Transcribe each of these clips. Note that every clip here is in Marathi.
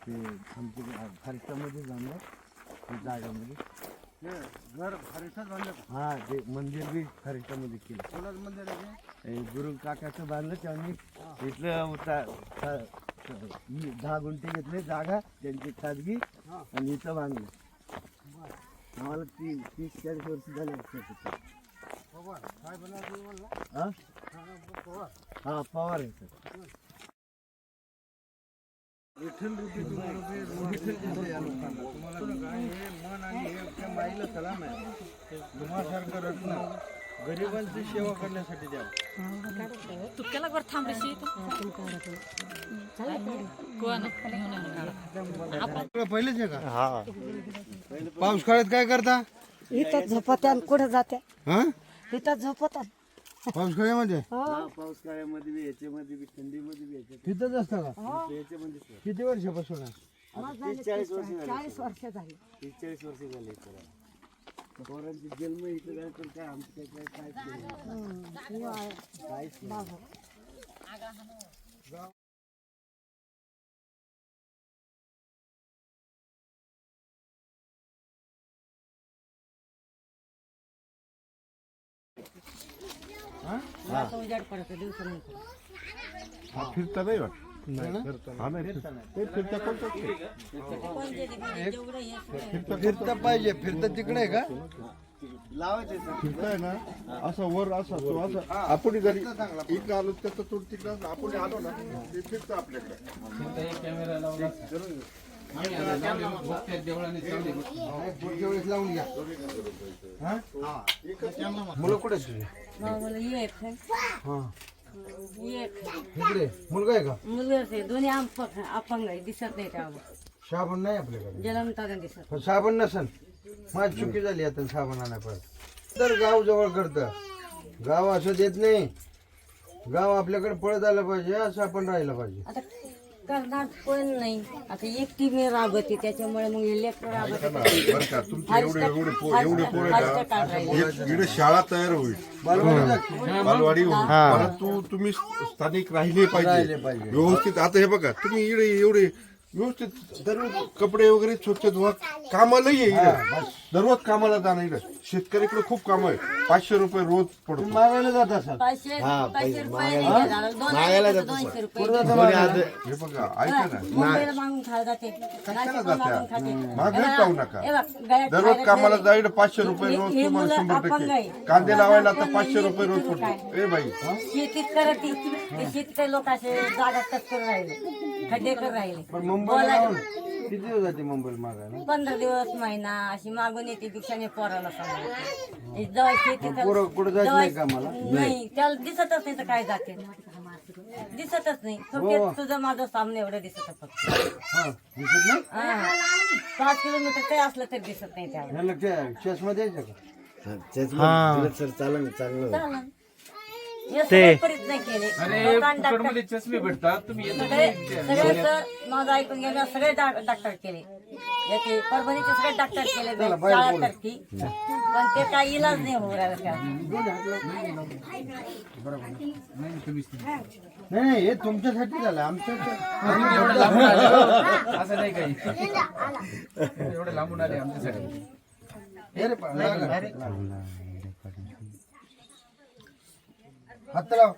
ते आमच्या खर्चामध्ये जाणार जागामध्ये घर हरिठात बांधलं का? हा ते मंदिर बी खर्चामध्ये केलं. कोणाचं मंदिर आहे ते? गुरु काकाचं बांधलं त्यांनी इथलं 10 गुंठे घेतले जागा त्यांची खाजगी आणि इथं बांधलं. आम्हाला 30-40 वर्ष झाले असतात. पवार काय बनवतो म्हणला? हा पवार हा पवार आहे सर. विठ्ठल रूपी तुम्हाला विठ्ठल दिसते या लोकांना. तुम्हाला काय हे मन आणि हे त्या माईला सलाम आहे. तुम्हासारखं रत्न गरिबांची सेवा करण्यासाठी द्या. तू केला वर थांबशी पहिलेच आहे का? पाऊस काळात काय करता? इथं झोपत्या कुठे जाते हा इथं झोपतात पाऊस काळ्यामध्ये पाऊस काळ्यामध्ये बी याच्यामध्ये बी थंडीमध्ये बी याच्यात तिथंच असतं का? याच्यामध्ये किती वर्षापासून आहे? 30-40 वर्ष झाले. 40 वर्ष झाली. 30-40 वर्ष झाले इकडे. पोरांची जन्म इथं झाला तर काय आमचं काय काहीच नाही. उजाड पडतो दिवसानंतर. फिरता नाही फिरता पाहिजे. फिरता तिकडे आहे का? लावायचे सर. फिरताय ना असं वर असा तो असं आपण जरी इकडे आलो त्याचं तोड तिकडे असं आपण आलो ना ते फिरतं आपल्याकडे. पुढच्या वेळेस लावून घ्या. मुलं कुठे आहेत तुझे? मला ये एक आहे. हा ये एक आहे. इकडे मुलगा आहे का? मुलगाच आहे. दोन्ही अपंग आहे. दिसत नाही त्यावर. साबण नाही आपल्याकडे. जन्मताना दिसत. पण साबण नसन. माझी चुकी झाली आता साबण आणाय परत. तर गाव जवळ करतं. गाव असं देत नाही. गाव आपल्याकडे पळत आलं पाहिजे असं आपण राहिलं पाहिजे. आता करणार पण नाही. आता एकटी मी राबते त्याच्यामुळे मग हे लेकरं राबते. बरं का तुमचे एवढे पोरं आहे ना इकडे शाळा तयार होईल बालवाडी होईल. परंतु तुम्ही स्थानिक राहिले पाहिजे व्यवस्थित. आता हे बघा तुम्ही इकडे एवढे व्यवस्थित दररोज कपडे वगैरे स्वच्छ धुवा. कामाला ये इकडे दररोज कामाला जाणं इकडे. शेतकऱ्याकडे खूप काम आहे. 500 रुपये रोज पडतो. मागायला जात असाल. 500 रुपये नाही झालं. 200 रुपये. हे बघा ऐका ना मुंबईला मागून खायला जाते. कशाला नाशिकला मागून जात्या खाते. मागे जाऊ नका. हे बघ, गळ्यात दररोज खायला कामाला ठेवले. जाईल 500 रुपये रोज हे तुम्हाला मुलं 100 अपंग आहे. टक्के. कांदे लावायला आता पण 500 नाही, रुपये रोज इकडे पडतो. ए बाई शेतीत करत ते शेतकरी लोक असे जागा करून राहिले. खड्डे करून राहिले. पण मुंबईला जाऊन किती दिवस जाते मुंबईला मागायला? 15 दिवस महिना अशी मागून येते दीक्षाने पोराला सांभाळते. जेव्हा शेतीत कुठं जायचं नाही का मला? नाही त्याला दिसतच नाही तर काय जाते. दिसतच नाही. फक्त तुझं माझं सामने एवढं दिसत फक्त. हा दिसत नाही. हा 5 किलोमीटर काही असलं तरी दिसत नाही त्याला. ह्याला चष्मा द्यायचा का? सर चालेल चांगलं. चालेल. हे सगळे परित नाही केले. लोकांना डॉक्टर चष्मे भेटतात तुम्ही सगळे सर माझं ऐकून गेलं सगळे डॉक्टर केले. याचे परभणीचे सगळे डॉक्टर केले शाळातर्फी. पण ते काही इलाज नाही होऊ राहिला त्याला. नाही हे तुमच्यासाठी झालं. आमच्या असं नाही काही एवढं लांबून आले आमच्यासाठी. हात लाव.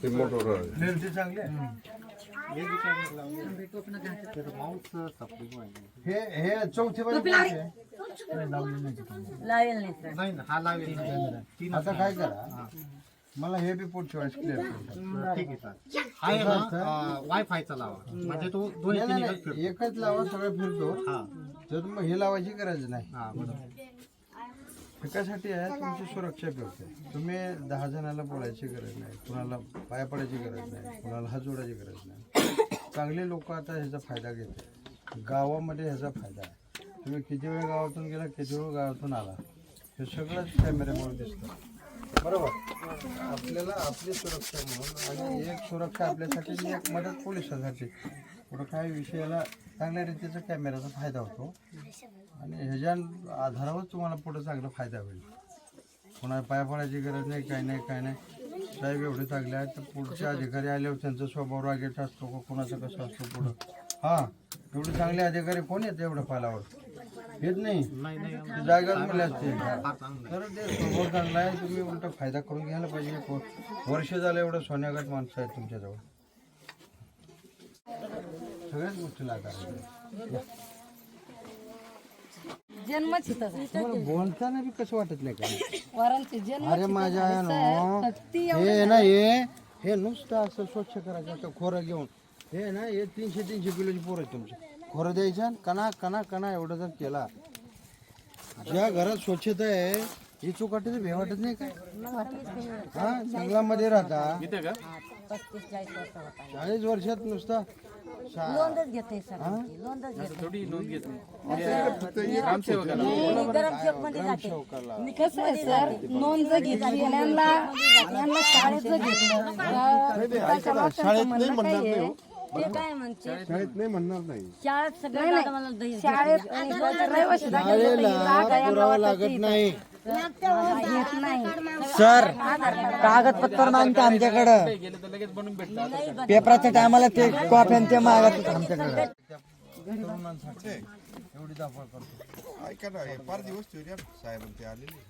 ते मोटर चांगले हे चौथी बाजू लावेल नाही सर. आता काय करा मला हे बी पुढच्या वेळेस क्लिअर ठीक आहे सर. वायफायचा लावा म्हणजे तो दोन्ही एकच लावा सगळं फिरतो. तर मग हे लावायची गरज नाही. पिकासाठी आहे तुमची सुरक्षा फिरते. तुम्ही 10 जणांना बोलायची गरज नाही. कुणाला पाया पडायची गरज नाही. कुणाला हात जोडायची गरज नाही. चांगले लोक आता ह्याचा फायदा घेतात. गावामध्ये ह्याचा फायदा आहे. तुम्ही किती वेळ गावातून गेला किती वेळ गावातून आला हे सगळंच कॅमेऱ्यामुळे दिसतं. बरोबर. आपल्याला आपली सुरक्षा म्हणून आणि एक सुरक्षा आपल्यासाठी आणि एक मदत पोलिसांसाठी पुढं काही विषयाला चांगल्या रीतीचा कॅमेऱ्याचा फायदा होतो आणि ह्याच्या आधारावर तुम्हाला पुढे चांगला फायदा होईल. कोणाला पाया पडायची गरज नाही, काय नाही. साहेब एवढे चांगले आहेत तर पुढचे अधिकारी आल्यावर त्यांचा स्वभाव रागेचा असतो का कोणाचा कसा असतो पुढं. हां, एवढे चांगले अधिकारी कोण येते एवढं पालावर येत नाही, ते जागाच मिळले असते. तर ते स्वभाव चांगला आहे, तुम्ही उलटा फायदा करून घ्यायला पाहिजे. वर्ष झालं एवढं सोन्यागत माणसं आहेत तुमच्याजवळ, सगळ्याच गोष्टीला आधार. जन्मच इथं तुम्हाला बोलताना बी कसं वाटत नाही का? वरांचे जन्म अरे माझ्या हे ना हे नुसतं असं स्वच्छ करायचं असं खोरं घेऊन हे ना हे 300 किलोची पोरं आहेत तुमची. खोरं द्यायचं कणा एवढं जर केला, ज्या घरात स्वच्छता आहे ही चुकाटीचं भे वाटत नाही काय? हा, जंगलामध्ये राहता 35-40 वर्ष होता 40 वर्षात नुसता लोंदच घेते सर लोंदच घेते थोडी नोंद घेत नाही मी गरम मध्ये जाते मी कसं आहे सर, नोंद जर घेतली यांना शाळेचं घेतलं त्याच्या मागचं म्हणणं काय आहे, ते काय म्हणते शाळेत नाही म्हणणार नाही. शाळेत सगळं दादा मला दही शाळेत आणि रहिवासी शाळेला पुरावा लागत नाही. घेत नाही. सर कागदपत्र मागते आमच्याकडं, गेलं तर लगेच बनवून भेटतात. पेपराच्या टायमाला ते कॉप्या ते मागत आमच्याकडं. तरुणांसाठी एवढी धावपळ करतो. ऐका ना, हे फार दिवस ठेवले साहेब ते आलेले.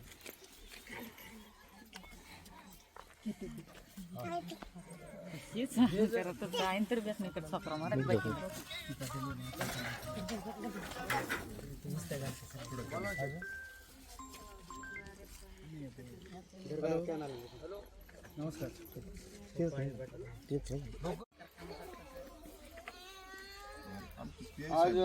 आज